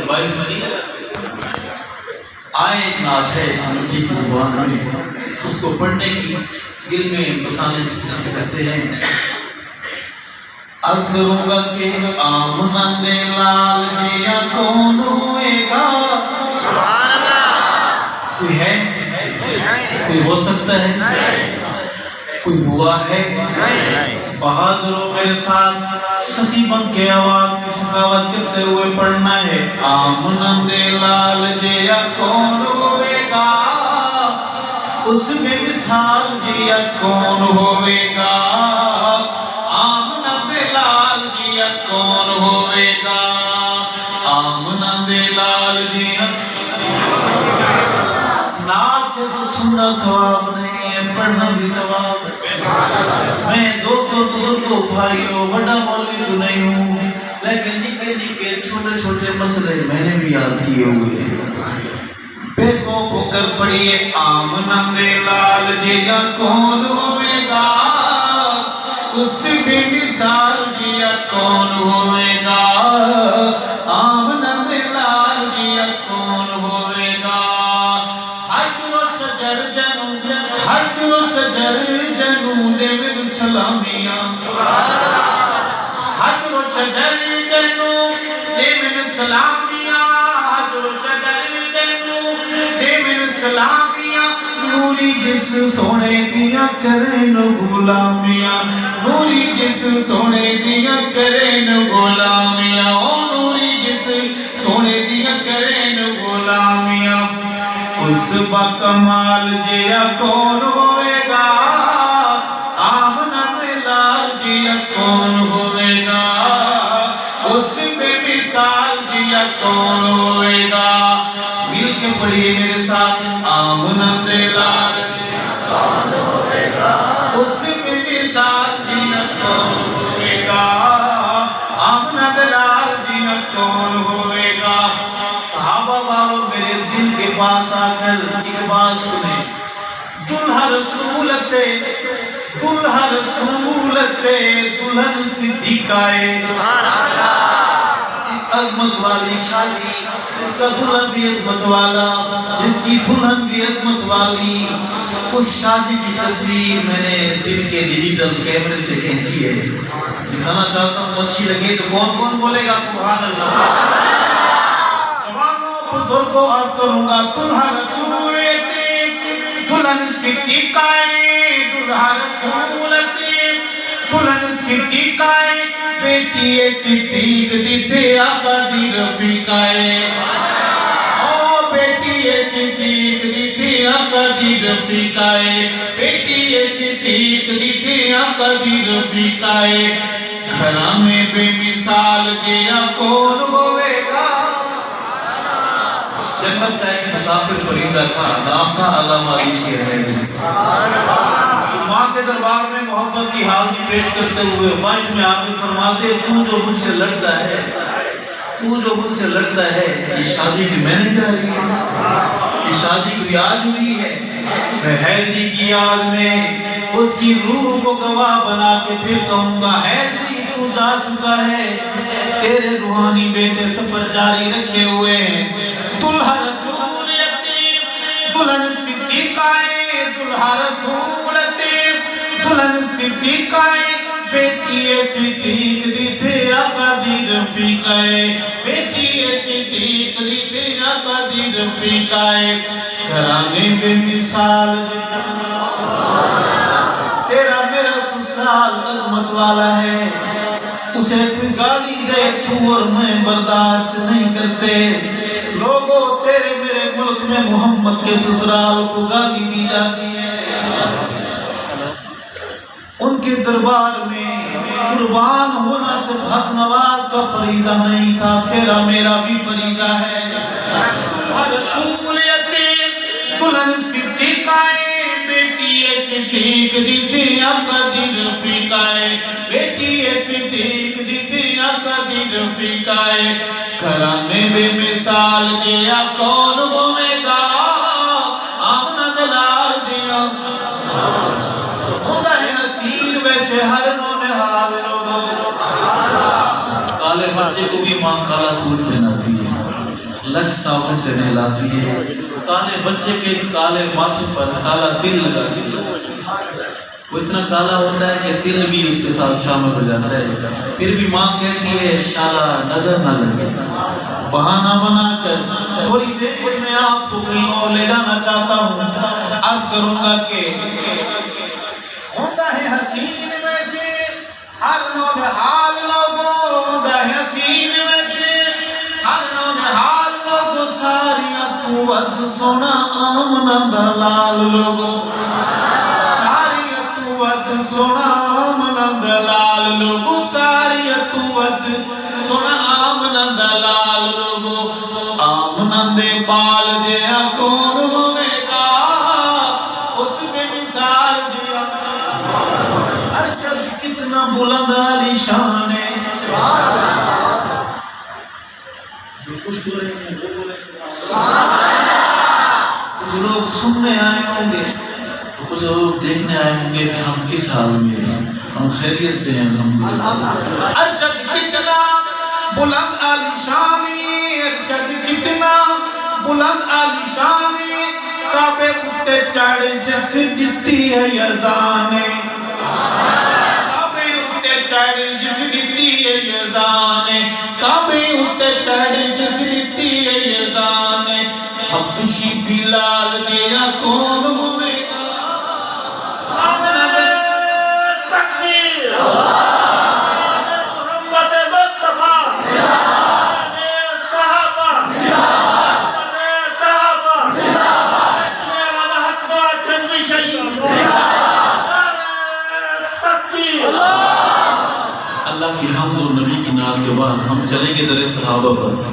باعث بنی آئے ایک نعت ہے سمجھی کی زبان میں، اس کو پڑھنے کی دل میں بسانے کی کوشش کرتے ہیں۔ عرض کروں گا کہ آمنہ دے لال جیا کون ہوئے گا؟ کوئی ہے؟ کوئی ہو سکتا ہے؟ کوئی ہوا ہے؟ بہادروں میرے ساتھ سخی بن کے آواز کی سخاوت کرتے ہوئے پڑھنا ہے۔ آمنہ دے لال جیا کون ہوئے گا؟ اس میں مثال جیا کون ہوئے گا؟ آمنہ دے لال جیا کون ہوئے گا؟ آمنہ دے لال جیا نعت سے تو سننا ثواب نہیں ہے، پڑھنا بھی ثواب ہے۔ میں دوستوں بزرگوں بھائیوں بڑا مولوی تو نہیں ہوں، لیکن نکے نکے چھوٹے چھوٹے مسئلے میں نے بھی یاد کیے ہوئے ہیں۔ بے خوف ہو کر پڑھیے آمنہ دے لال جیا کون ہوئے گا؟ اس بھی مثال جیا کون ہوئے گا؟ آمنہ دے لال جیا کون ہوئے گا؟ حجر و شجر جنون من سلامیاں، حجر و شجر جنون من سلامیاں، حجر و شجر جنون من سلامیاں، نوری جس سونے دیا کریں غلامیاں، نوری جس سونے دیا کریں غلامیاں، او نوری جس سونے دیا کریں غلامیاں، اس با کمال جیا کون ہوئے گا؟ آمنہ دے لال جیا کون ہوئے گا؟ اس میں مثال جیا کون ہوئے گا؟ مل کے پڑھیے میرے ساتھ آمنہ دے لال جیا کون ہوئے گا؟ اس میں مثال جیا کون ہوئے گا؟ آمنہ دے لال جیا کون ہوئے گا؟ صحابہ والوں میرے دل کے پاس آ کر ایک بات سنیں، دلہا رسولتے دلہا رسولتے دلہن صدیقائے، عظمت والی شادی، اس کا دلہن بھی عظمت والا، اس کی دلہن بھی عظمت والی، اس شادی کی تصویر میں نے دل کے ڈیجیٹل کیمرے سے کھینچی ہے، دکھانا چاہتا ہوں، اچھی لگے تو کون کون بولے گا سبحان اللہ؟ جوانوں بزرگوں عرض کروں گا دلہا رسولتے دلہن صدیقائے، دلہا رسولتے دلہن صدیقائے، بیٹی صدیق دیتے آقا دی رفیقائے، او بیٹی صدیق دیتے آقا دی رفیقائے، بیٹی صدیق دیتے آقا دی رفیقائے، گھرانے بے مثال جیا کون ہوئے گا؟ جنت کا ایک مسافر پرندہ تھا، نام تھا علامہ علی شیر ہے۔ ماں کے دربار میں محبت کی حاضری پیش کرتے ہوئے وائد میں آگے فرماتے، تو جو مجھ سے لڑتا ہے، تو جو مجھ سے لڑتا ہے، یہ شادی بھی میں نے کرائی ہے، یہ شادی بھی آج ہوئی ہے، میں حیدری کی یاد میں اس کی روح کو گواہ بنا کے پھر کہوں گا حیدری تو جا چکا ہے، تیرے روحانی بیٹے سفر جاری رکھے ہوئے ہیں، دلہا رسول یتیم دلہن صدیقائے، دلہا رسول یتیم دلہن صدیقائے، بیٹی صدیق دیتے آقا دی رفیقائے، بیٹی صدیق دیتے آقا دی رفیقائے، گھرانے بے مثال تیرا میرا سسرال عظمت والا ہے، اسے کوئی گالی دے تو اور میں برداشت نہیں کرتے، لوگوں تیرے میرے ملک میں محمد کے سسرال کو گالی دی جاتی ہے، ان کے دربار میں قربان ہونا صرف حق نواز کا فریضہ نہیں تھا، تیرا میرا بھی فریضہ ہے۔ رسول یتیم دلہن صدیقائے، بیٹی صدیق دیتی آقا دی رفیقائے، بیٹی صدیق دیتی آقا دی رفیقائے، گھرانے بے مثال جیا کون ہوئے گا؟ آمنہ دے لال جیا ہوتا ہے اسیر ویسے ہر نونے حال لوگوں، کالے بچے کو بھی ماں کالا سوٹ پہناتی ہے، لکھ صابن سے نہلاتی ہے، کالے بچے کے کالے ماتھے پر کالا تل لگاتی ہے، وہ اتنا کالا ہوتا ہے کہ تل بھی اس کے ساتھ شامل ہو جاتا ہے، پھر بھی ماں کہتی ہے شالا نظر نہ لگے، بہانہ بنا کر تھوڑی دیر میں آپ کو کہیں اور لے جانا چاہتا ہوں، عرض کروں گا کہ ہوتا ہے حسین میں سے ہر نونہال لوگوں، ہوتا ہے حسین میں سے ہر نونہال لوگوں، ساری قوت سونا آمنہ دلال لوگوں، ساری قوت سونا آمنہ دلال لوگوں، ساری قوت سونا آمنہ دلال لوگوں، آمنہ دے بال جیا کون ہوئے گا، اس میں مثال جیا ارشد کتنا بلند علی شان ہے، جو خوش ہو رہے ہیں وہ بولے کچھ لوگ سننے آئے ہوں گے، کچھ لوگ دیکھنے آئے ہوں گے کہ ہم کس حال میں ہیں، ہم خیریت سے ہیں الحمدللہ۔ ارشد کتنا بلند علی شان ہے، ارشد کتنا بلند علی شان ہے، کعبے اتے چڑھ جس دیتی ہے یزان، کعبے اتے چڑھ جس دیتی ہے یزان، کعبے اتے چڑھ جس دیتی ہے یزان، حبشی بلال جیا کون ہوئے گا، تکبیر محمد مصطفیٰ، صحابہ صحابہ، اسمے والا حق با چنوی شہید، تکبیر۔ اللہ کی حمد و نبی کی نعت کے بعد ہم چلیں گے در صحابہ پر۔